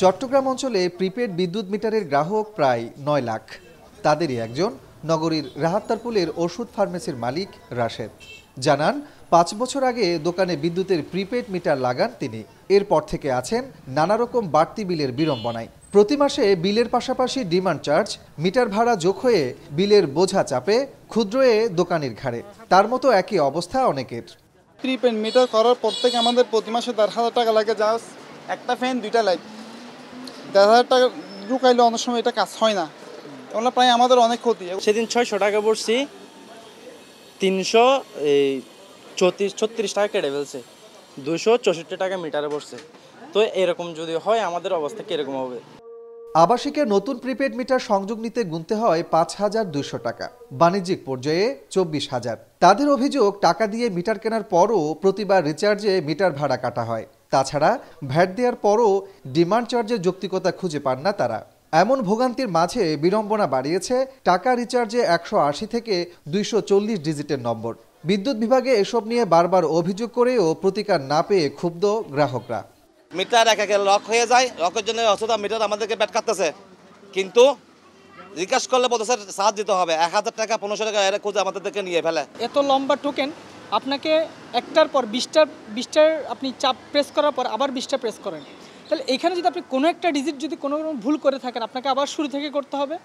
চট্টগ্রাম অঞ্চলে প্রিপেড বিদ্যুৎ মিটারের গ্রাহক প্রায় ৯ লাখ। তাদেরই একজন নগরীর রাহাত্তারপুলের ওষুধ ফার্মেসির মালিক রাশেদ। জানান ৫ বছর আগে দোকানে বিদ্যুতের প্রিপেড মিটার লাগান তিনি। এরপর থেকে আছেন নানা রকম বাড়তি বিলের বিড়ম্বনায়। প্রতি মাসে বিলের পাশাপাশি ডিমান্ড চার্জ, মিটার ভাড়া যোগ হয়ে বিলের বোঝা চাপে ক্ষুদ্র দোকানির ঘাড়ে। তার মতো একই অবস্থা অনেকের। প্রিপেড মিটার করার পর থেকে আমাদের প্রতি মাসে ১,৫০০ টাকা লাগে, জাস্ট একটা ফ্যান ২টা লাইট। ১,৫০০ টাকা ঢুকাইলে অনেক সময় এটা কাজ হয় না, এগুলো প্রায় আমাদের অনেক ক্ষতি। সেদিন ৬০০ টাকা পড়ছি, ৩৩৬ টাকা কেটে ফেলছে, ২৬৪ টাকা মিটারে পড়ছে। তো এরকম যদি হয় আমাদের অবস্থা কিরকম হবে? আবাসিকের নতুন প্রিপেড মিটার সংযোগ নিতে গুনতে হয় ৫,২০০ টাকা, বাণিজ্যিক পর্যায়ে ২৪,০০০। তাদের অভিযোগ, টাকা দিয়ে মিটার কেনার পরও প্রতিবার রিচার্জে মিটার ভাড়া কাটা হয়। তাছাড়া ভ্যাট দেওয়ার পরও ডিমান্ড চার্জের যৌক্তিকতা খুঁজে পান না তারা। এমন ভোগান্তির মাঝে বিড়ম্বনা বাড়িয়েছে টাকা রিচার্জে ১৮০ থেকে ২৪০ ডিজিটের নম্বর। বিদ্যুৎ বিভাগে এসব নিয়ে বারবার অভিযোগ করেও প্রতিকার না পেয়ে ক্ষুব্ধ গ্রাহকরা। মিটার একে লক হয়ে যায়, লকের জন্য অথবা মিটার আমাদেরকে ব্যাট কাটতেছে, কিন্তু রিকোয়েস্ট করলে বলতেছে চার্জ দিতে হবে ১,০০০ টাকা ১৫০০ টাকা এর খুঁজে আমাদেরকে নিয়ে ফেলে। এত লম্বা টোকেন, আপনাকে একটার পর ২০টার আপনি চাপ প্রেস করার পর আবার ২০টা প্রেস করেন, তাহলে এখানে যদি আপনি কোনো একটা ডিজিট যদি কোনো ভুল করে থাকেন, আপনাকে আবার শুরু থেকে করতে হবে।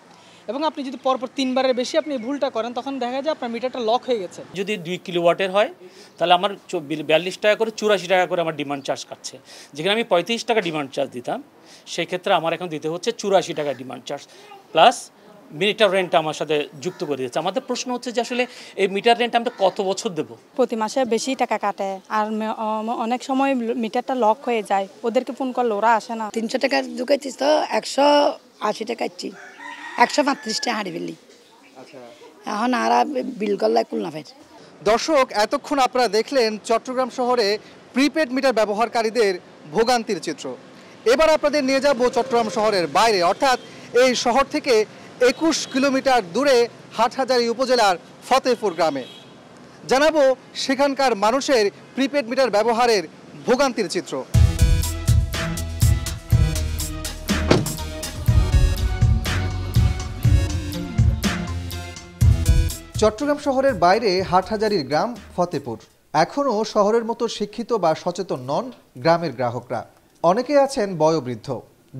এবং আপনি যদি পরপর ৩ বারের বেশি আপনি ভুলটা করেন, তখন দেখা যায় আপনার মিটারটা লক হয়ে গেছে। যদি ২ কিলোওয়াটের হয় তাহলে আমার ৪২ টাকা করে ৮৪ টাকা করে আমার ডিমান্ড চার্জ কাটছে। যেখানে আমি ৩৫ টাকা ডিমান্ড চার্জ দিতাম, সেই ক্ষেত্রে আমার এখন দিতে হচ্ছে ৮৪ টাকা demand charge plus metre rent আমার সাথে যুক্ত করে দিচ্ছে। আমাদের প্রশ্ন হচ্ছে যে আসলে এই মিটার রেন্ট আমরা কত বছর দেব? প্রতি মাসে বেশি টাকা কাটে, আর অনেক সময় মিটারটা লক হয়ে যায়, ওদেরকে ফোন করলে ওরা আসে না। ৩০০ টাকা ঢুকাইছিস তো ১৮০ টাকা ইচ্ছি, ১৩৫ টাকা হাঁড়ি ফেললি। এখন আর বিল করলে কুল না ফের। দর্শক, এতক্ষণ আপনারা দেখলেন চট্টগ্রাম শহরে প্রিপেড মিটার ব্যবহারকারীদের ভোগান্তির চিত্র। এবার আপনাদের নিয়ে যাব চট্টগ্রাম শহরের বাইরে, অর্থাৎ এই শহর থেকে ২১ কিলোমিটার দূরে হাটহাজারী উপজেলার ফতেপুর গ্রামে। জানাবো সেখানকার মানুষের প্রিপেড মিটার ব্যবহারের ভোগান্তির চিত্র। চট্টগ্রাম শহরের বাইরে হাটহাজারীর গ্রাম ফতেপুর। এখনও শহরের মতো শিক্ষিত বা সচেতন নন গ্রামের গ্রাহকরা। অনেকে আছেন বয়োবৃদ্ধ,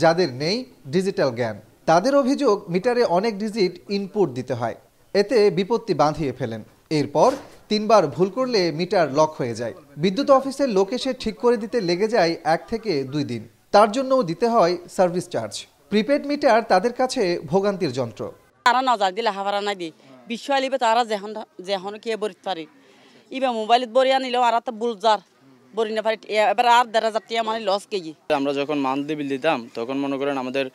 যাদের নেই ডিজিটাল জ্ঞান। তাদের অভিযোগ, মিটারে অনেক ডিজিট ইনপুট দিতে হয়, এতে বিপত্তি বাঁধিয়ে ফেলেন। এরপর ৩ বার ভুল করলে মিটার লক হয়ে যায়। বিদ্যুৎ অফিসের লোক এসে ঠিক করে দিতে লেগে যায় ১ থেকে ২ দিন। তার জন্যও দিতে হয় সার্ভিস চার্জ। প্রিপেড মিটার তাদের কাছে ভোগান্তির যন্ত্র। তারা নজর দিলে হাফারা নাই দি বিষয় লিবে, তারা যেখন কি বরিত পারি ইবা মোবাইলত বরিয়া নিলেও আর তো বুলজার বরি না পারি। এবার আর ১,৫০০ টাকা মানে লস গেই। আমরা যখন মান্থলি বিল দিতাম তখন মনে করেন আমাদের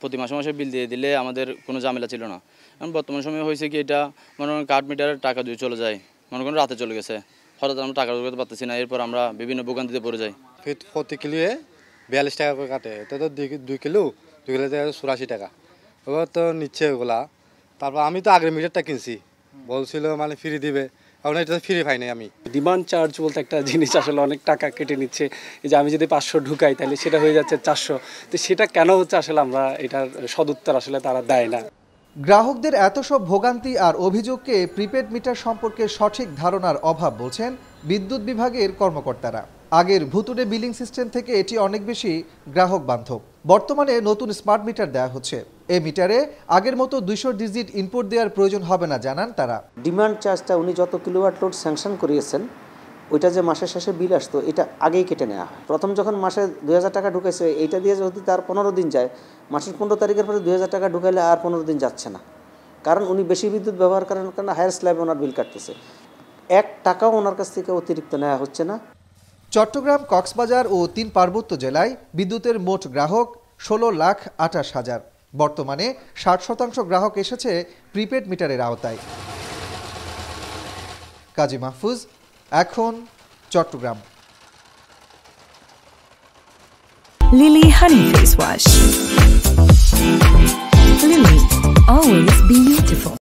প্রতি মাসে মাসে বিল দিয়ে দিলে আমাদের কোনো ঝামেলা ছিল না। এখন বর্তমান সময়ে হয়েছে কি, এটা মনে করেন কার্ড মিটারের টাকা দিয়ে চলে যায়, মনে করেন রাতে চলে গেছে, হঠাৎ আমরা টাকা ঢুকাতে পারতেছি না। এরপর আমরা বিভিন্ন ভোগান্তিতে পড়ে যাই। প্রতি কিলোয়ে ৪২ টাকা করে কাটে, এটা তো ২ কিলো ৮৪ টাকা, ওগুলো তো নিচ্ছে ওগুলা। তারপর আমি তো আগের মিটারটা কিনছি, বলছিল মানে ফ্রি দিবে, এখন এটা ফ্রি পাই নাই আমি। ডিমান্ড চার্জ বলতে একটা জিনিস আসলে অনেক টাকা কেটে নিচ্ছে। এই যে আমি যদি ৫০০ ঢুকাই তাহলে সেটা হয়ে যাচ্ছে ৪০০। তো সেটা কেন হচ্ছে আসলে আমরা এটার সদুত্তর আসলে তারা দেয় না। গ্রাহকদের এত সব ভোগান্তি আর অভিযোগকে প্রিপেড মিটার সম্পর্কে সঠিক ধারণার অভাব বলছেন বিদ্যুৎ বিভাগের কর্মকর্তারা। আগের ভুতুড়ে বিলিং সিস্টেম থেকে এটি অনেক বেশি গ্রাহক বান্ধব। বর্তমানে নতুন স্মার্ট মিটার দেওয়া হচ্ছে। এই মিটারে আগের মতো ২০০ ডিজিট ইনপুট দেওয়ার প্রয়োজন হবে না, জানান তারা। ডিমান্ড চার্জটা উনি যত কিলোওয়াট লোড স্যাংশন করিয়েছেন, ওইটা যে মাসের শেষে বিল আসতো এটা আগেই কেটে নেওয়া হয়। প্রথম যখন মাসে ২,০০০ টাকা ঢুকেছে, এইটা দিয়ে যদি তার ১৫ দিন যায়, মাসের ১৫ তারিখের পরে ২,০০০ টাকা ঢুকাইলে আর ১৫ দিন যাচ্ছে না, কারণ উনি বেশি বিদ্যুৎ ব্যবহার করার কারণে হায়ার স্ল্যাবে ওনার বিল কাটতেছে। ১ টাকাও ওনার কাছ থেকে অতিরিক্ত নেওয়া হচ্ছে না। চট্টগ্রাম, কক্সবাজার ও ৩ পার্বত্য জেলায় বিদ্যুতের মোট গ্রাহক ১৬,২৮,০০০। বর্তমানে ৬০% গ্রাহক এসেছে প্রিপেড মিটারের আওতায়। কাজী মাহফুজ, এখন Chittagong. Lily Honey Face Wash. Lily, always be beautiful.